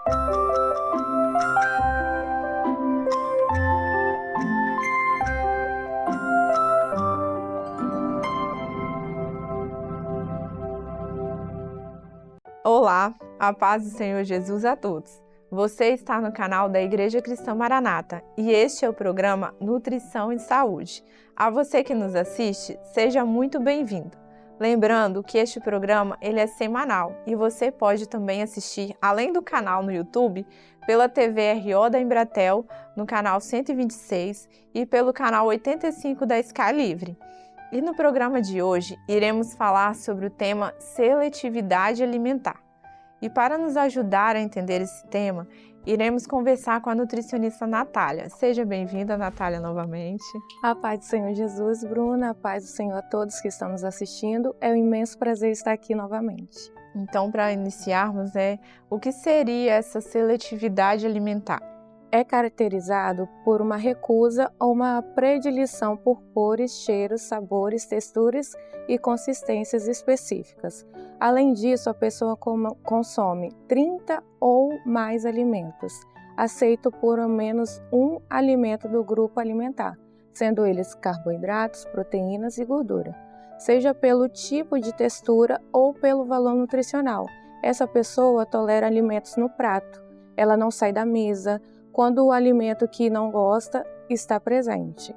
Olá, a paz do Senhor Jesus a todos. Você está no canal da Igreja Cristã Maranata e este é o programa Nutrição e Saúde. A você que nos assiste, seja muito bem-vindo. Lembrando que este programa ele é semanal e você pode também assistir, além do canal no YouTube, pela TV RO da Embratel, no canal 126 e pelo canal 85 da Sky Livre. E no programa de hoje, iremos falar sobre o tema seletividade alimentar. E para nos ajudar a entender esse tema, iremos conversar com a nutricionista Natália. Seja bem-vinda, Natália, novamente. A paz do Senhor Jesus, Bruna, a paz do Senhor a todos que estão nos assistindo. É um imenso prazer estar aqui novamente. Então, para iniciarmos, o que seria essa seletividade alimentar? É caracterizado por uma recusa ou uma predileção por cores, cheiros, sabores, texturas e consistências específicas. Além disso, a pessoa consome 30 ou mais alimentos, aceito por ao menos um alimento do grupo alimentar, sendo eles carboidratos, proteínas e gordura, seja pelo tipo de textura ou pelo valor nutricional. Essa pessoa tolera alimentos no prato, ela não sai da mesa quando o alimento que não gosta está presente.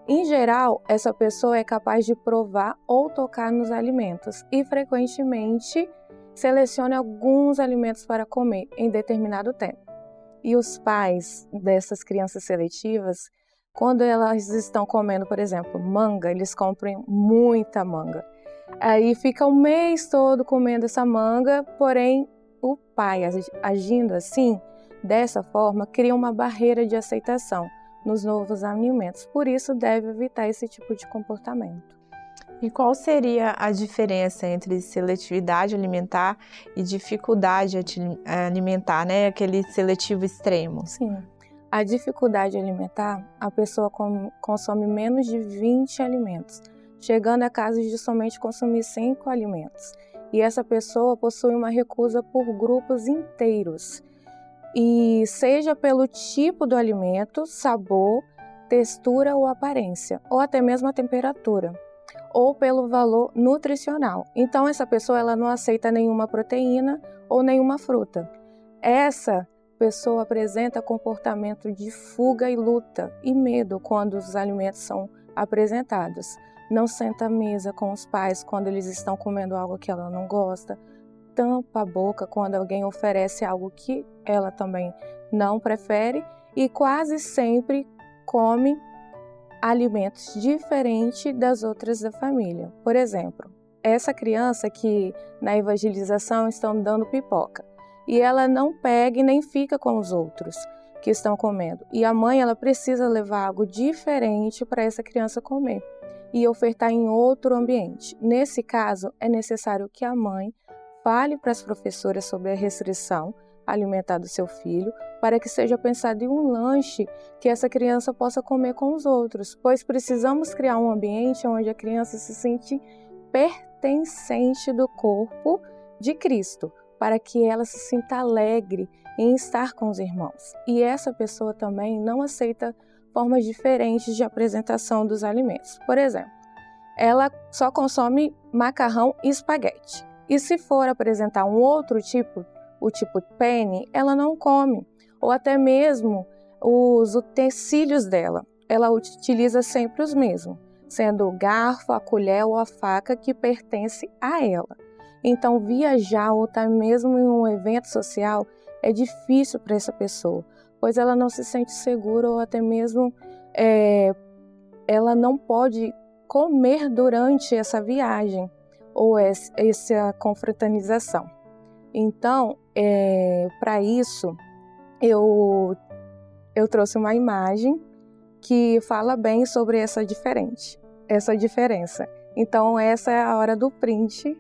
Em geral, essa pessoa é capaz de provar ou tocar nos alimentos e frequentemente seleciona alguns alimentos para comer em determinado tempo. E os pais dessas crianças seletivas, quando elas estão comendo, por exemplo, manga, eles compram muita manga. Aí fica o mês todo comendo essa manga, porém o pai agindo assim, dessa forma, cria uma barreira de aceitação nos novos alimentos. Por isso, deve evitar esse tipo de comportamento. E qual seria a diferença entre seletividade alimentar e dificuldade alimentar, né? Aquele seletivo extremo? Sim. A dificuldade alimentar, a pessoa consome menos de 20 alimentos, chegando a casos de somente consumir 5 alimentos. E essa pessoa possui uma recusa por grupos inteiros. E seja pelo tipo do alimento, sabor, textura ou aparência, ou até mesmo a temperatura, ou pelo valor nutricional. Então essa pessoa ela não aceita nenhuma proteína ou nenhuma fruta. Essa pessoa apresenta comportamento de fuga e luta e medo quando os alimentos são apresentados. Não senta à mesa com os pais quando eles estão comendo algo que ela não gosta. Tampa a boca quando alguém oferece algo que ela também não prefere e quase sempre come alimentos diferentes das outras da família. Por exemplo, essa criança que na evangelização estão dando pipoca e ela não pega e nem fica com os outros que estão comendo. E a mãe ela precisa levar algo diferente para essa criança comer e ofertar em outro ambiente. Nesse caso, é necessário que a mãe fale para as professoras sobre a restrição alimentar do seu filho, para que seja pensado em um lanche que essa criança possa comer com os outros, pois precisamos criar um ambiente onde a criança se sente pertencente do corpo de Cristo, para que ela se sinta alegre em estar com os irmãos. E essa pessoa também não aceita formas diferentes de apresentação dos alimentos. Por exemplo, ela só consome macarrão e espaguete. E se for apresentar um outro tipo, o tipo penne, ela não come. Ou até mesmo os utensílios dela, ela utiliza sempre os mesmos, sendo o garfo, a colher ou a faca que pertence a ela. Então viajar ou até mesmo em um evento social é difícil para essa pessoa, pois ela não se sente segura ou até mesmo ela não pode comer durante essa viagem ou essa confraternização. Então, para isso, eu trouxe uma imagem que fala bem sobre essa diferença. Então, essa é a hora do print,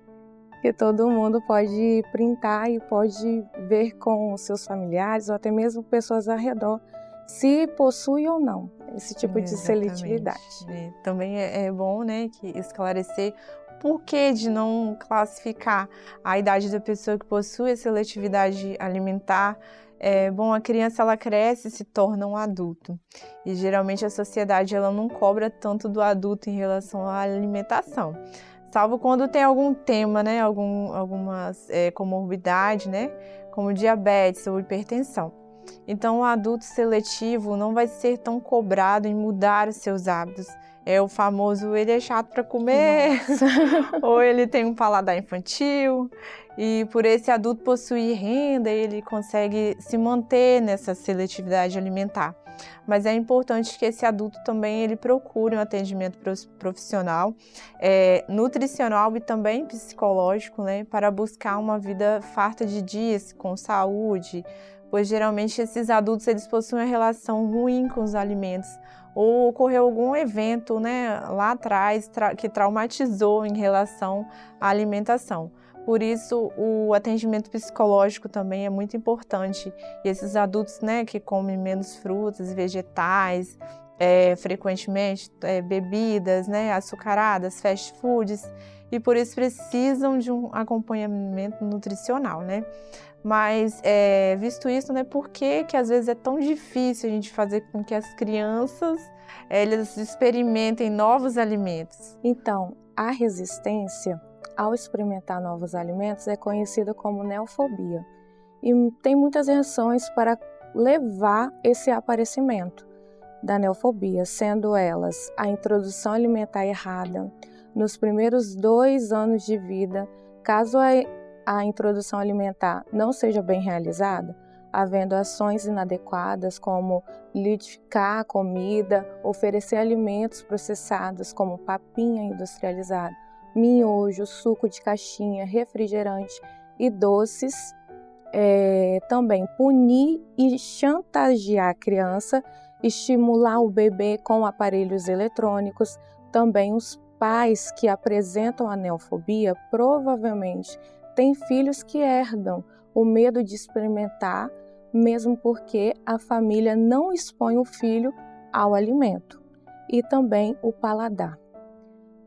que todo mundo pode printar e pode ver com os seus familiares ou até mesmo pessoas ao redor, se possui ou não esse tipo de seletividade. Também é bom, né, que esclarecer porquê de não classificar a idade da pessoa que possui a seletividade alimentar. Bom, a criança ela cresce e se torna um adulto. E geralmente a sociedade ela não cobra tanto do adulto em relação à alimentação. Salvo quando tem algum tema, né? Algumas comorbidade, né? Como diabetes ou hipertensão. Então, o adulto seletivo não vai ser tão cobrado em mudar os seus hábitos. É o famoso, ele é chato para comer, ou ele tem um paladar infantil, e por esse adulto possuir renda, ele consegue se manter nessa seletividade alimentar. Mas é importante que esse adulto também ele procure um atendimento profissional, nutricional e também psicológico, né, para buscar uma vida farta de dias, com saúde, pois geralmente esses adultos eles possuem uma relação ruim com os alimentos, ou ocorreu algum evento, né, lá atrás que traumatizou em relação à alimentação. Por isso, o atendimento psicológico também é muito importante. E esses adultos, né, que comem menos frutas e vegetais, frequentemente bebidas, né, açucaradas, fast foods, e por isso precisam de um acompanhamento nutricional, né? Mas, visto isso, né, por que às vezes é tão difícil a gente fazer com que as crianças eles experimentem novos alimentos? Então, a resistência ao experimentar novos alimentos é conhecida como neofobia. E tem muitas reações para levar esse aparecimento da neofobia, sendo elas a introdução alimentar errada nos primeiros 2 anos de vida, caso a introdução alimentar não seja bem realizada, havendo ações inadequadas como liquidificar a comida, oferecer alimentos processados como papinha industrializada, miojo, suco de caixinha, refrigerante e doces, também punir e chantagear a criança, estimular o bebê com aparelhos eletrônicos. Também os pais que apresentam a neofobia provavelmente têm filhos que herdam o medo de experimentar, mesmo porque a família não expõe o filho ao alimento. E também o paladar.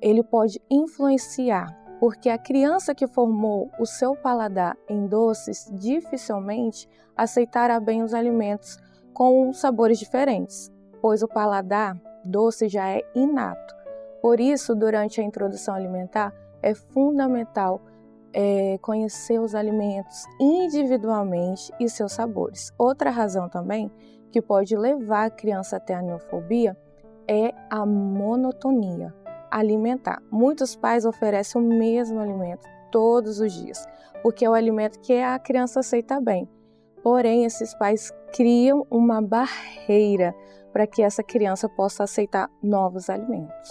Ele pode influenciar, porque a criança que formou o seu paladar em doces dificilmente aceitará bem os alimentos com sabores diferentes, pois o paladar doce já é inato. Por isso, durante a introdução alimentar, é fundamental conhecer os alimentos individualmente e seus sabores. Outra razão também que pode levar a criança até a neofobia é a monotonia alimentar. Muitos pais oferecem o mesmo alimento todos os dias, porque é o alimento que a criança aceita bem. Porém, esses pais criam uma barreira para que essa criança possa aceitar novos alimentos.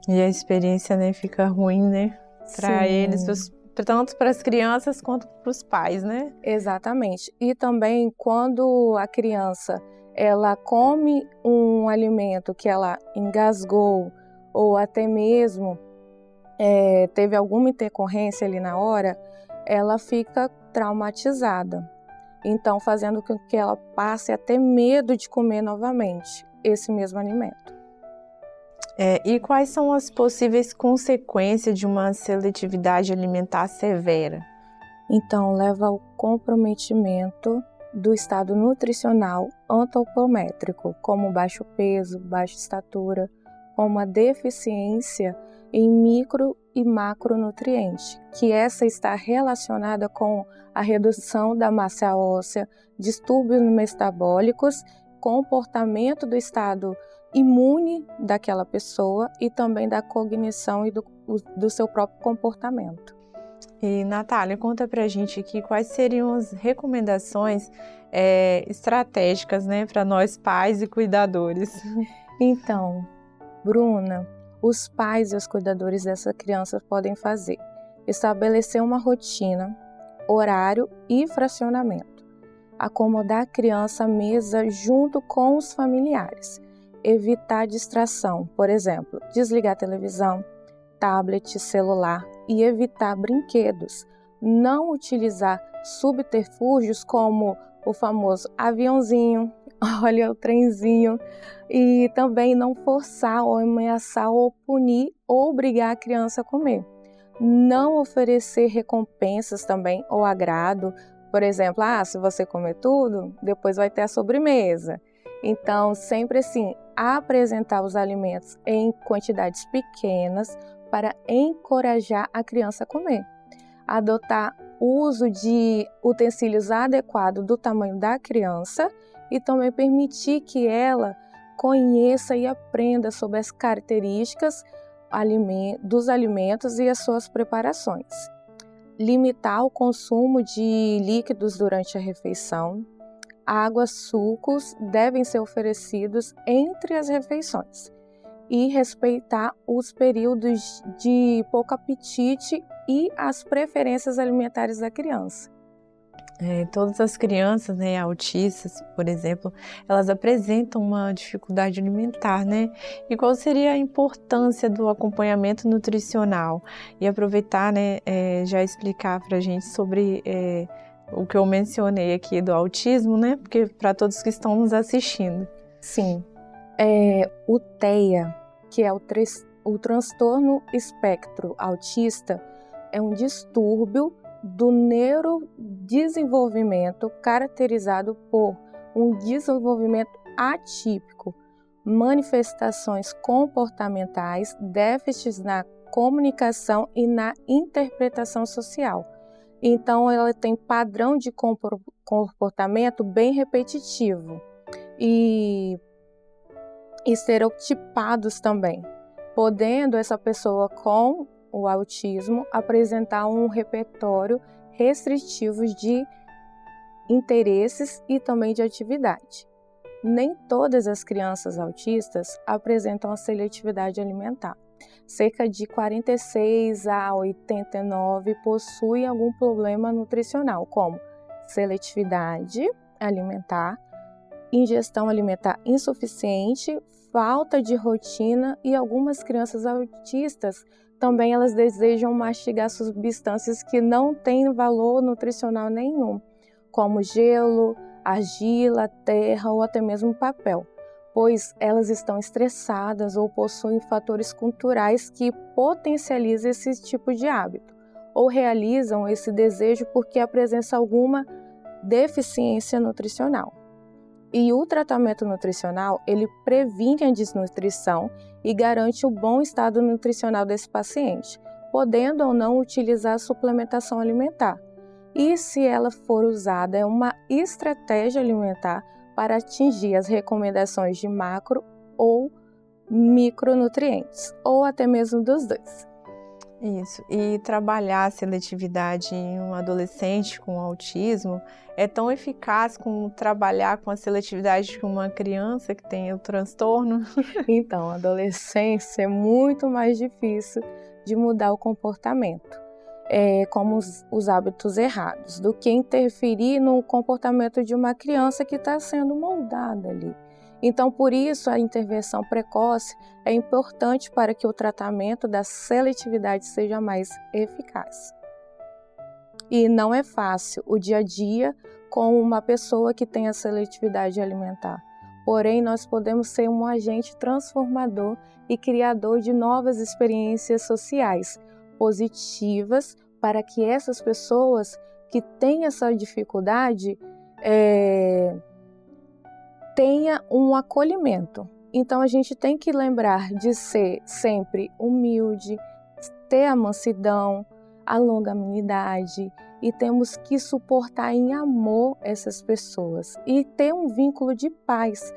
E a experiência, né, fica ruim, né? Para eles, tanto para as crianças quanto para os pais, né? Exatamente. E também quando a criança ela come um alimento que ela engasgou ou até mesmo teve alguma intercorrência ali na hora, ela fica traumatizada. Então, fazendo com que ela passe a ter medo de comer novamente esse mesmo alimento. E quais são as possíveis consequências de uma seletividade alimentar severa? Então, leva ao comprometimento do estado nutricional antropométrico, como baixo peso, baixa estatura, com uma deficiência em micro e macronutrientes, que essa está relacionada com a redução da massa óssea, distúrbios metabólicos, comportamento do estado imune daquela pessoa e também da cognição e do seu próprio comportamento. E, Natália, conta pra gente aqui quais seriam as recomendações estratégicas, né, para nós pais e cuidadores. Então, Bruna, os pais e os cuidadores dessa criança podem fazer: estabelecer uma rotina, horário e fracionamento, acomodar a criança à mesa junto com os familiares, evitar distração, por exemplo, desligar a televisão, tablet, celular e evitar brinquedos, não utilizar subterfúgios como o famoso aviãozinho, olha o trenzinho. E também não forçar ou ameaçar ou punir ou obrigar a criança a comer. Não oferecer recompensas também ou agrado. Por exemplo, se você comer tudo, depois vai ter a sobremesa. Então, sempre assim, apresentar os alimentos em quantidades pequenas para encorajar a criança a comer. Adotar o uso de utensílios adequados do tamanho da criança e também permitir que ela conheça e aprenda sobre as características dos alimentos e as suas preparações. Limitar o consumo de líquidos durante a refeição. Água, sucos devem ser oferecidos entre as refeições. E respeitar os períodos de pouco apetite e as preferências alimentares da criança. Todas as crianças, né, autistas, por exemplo, elas apresentam uma dificuldade alimentar, né? E qual seria a importância do acompanhamento nutricional? E aproveitar, né, já explicar para a gente sobre o que eu mencionei aqui do autismo, né? Porque para todos que estão nos assistindo. Sim, o TEA, que é o transtorno espectro autista, é um distúrbio do neurodesenvolvimento caracterizado por um desenvolvimento atípico, manifestações comportamentais, déficits na comunicação e na interpretação social. Então, ela tem padrão de comportamento bem repetitivo e estereotipados também, podendo essa pessoa com o autismo apresentar um repertório restritivo de interesses e também de atividade. Nem todas as crianças autistas apresentam a seletividade alimentar. Cerca de 46 a 89 possuem algum problema nutricional, como seletividade alimentar, ingestão alimentar insuficiente, falta de rotina e algumas crianças autistas também elas desejam mastigar substâncias que não têm valor nutricional nenhum, como gelo, argila, terra ou até mesmo papel, pois elas estão estressadas ou possuem fatores culturais que potencializam esse tipo de hábito, ou realizam esse desejo porque apresentam alguma deficiência nutricional. E o tratamento nutricional, ele previne a desnutrição e garante o bom estado nutricional desse paciente, podendo ou não utilizar a suplementação alimentar. E se ela for usada, é uma estratégia alimentar para atingir as recomendações de macro ou micronutrientes, ou até mesmo dos dois. Isso, e trabalhar a seletividade em um adolescente com autismo é tão eficaz como trabalhar com a seletividade de uma criança que tem o transtorno? Então, a adolescência é muito mais difícil de mudar o comportamento, como os hábitos errados, do que interferir no comportamento de uma criança que está sendo moldada ali. Então, por isso, a intervenção precoce é importante para que o tratamento da seletividade seja mais eficaz. E não é fácil o dia a dia com uma pessoa que tem a seletividade alimentar. Porém, nós podemos ser um agente transformador e criador de novas experiências sociais positivas para que essas pessoas que têm essa dificuldade tenha um acolhimento. Então a gente tem que lembrar de ser sempre humilde, ter a mansidão, a longanimidade e temos que suportar em amor essas pessoas e ter um vínculo de paz.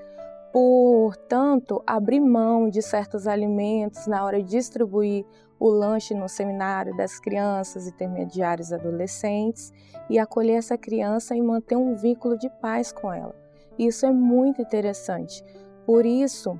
Portanto, abrir mão de certos alimentos na hora de distribuir o lanche no seminário das crianças intermediárias e adolescentes e acolher essa criança e manter um vínculo de paz com ela. Isso é muito interessante. Por isso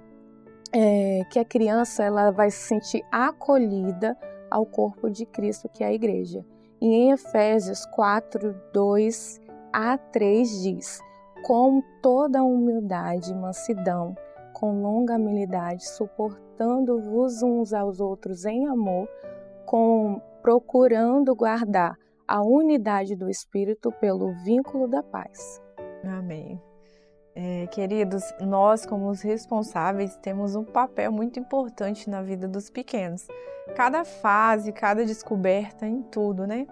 que a criança ela vai se sentir acolhida ao corpo de Cristo, que é a igreja. E em Efésios 4, 2 a 3 diz: com toda humildade e mansidão, com longanimidade, suportando-vos uns aos outros em amor, procurando guardar a unidade do Espírito pelo vínculo da paz. Amém. Queridos, nós como os responsáveis temos um papel muito importante na vida dos pequenos. Cada fase, cada descoberta em tudo, né?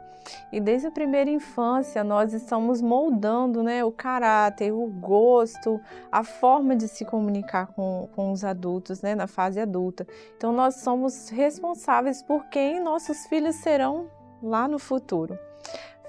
E desde a primeira infância nós estamos moldando, né, o caráter, o gosto, a forma de se comunicar com os adultos, né, na fase adulta. Então nós somos responsáveis por quem nossos filhos serão lá no futuro.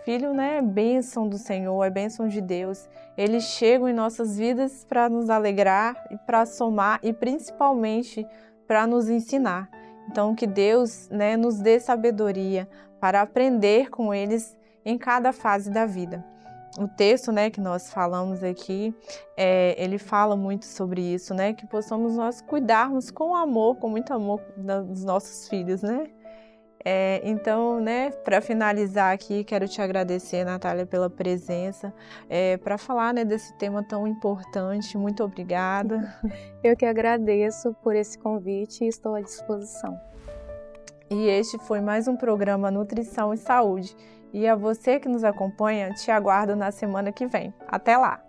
Filho, né, é bênção do Senhor, é bênção de Deus. Eles chegam em nossas vidas para nos alegrar e para somar e principalmente para nos ensinar. Então que Deus, né, nos dê sabedoria para aprender com eles em cada fase da vida. O texto, né, que nós falamos aqui, ele fala muito sobre isso, né, que possamos nós cuidarmos com amor, com muito amor dos nossos filhos, né? Então, né, para finalizar aqui, quero te agradecer, Natália, pela presença, para falar, né, desse tema tão importante. Muito obrigada. Eu que agradeço por esse convite e estou à disposição. E este foi mais um programa Nutrição e Saúde. E a você que nos acompanha, te aguardo na semana que vem. Até lá!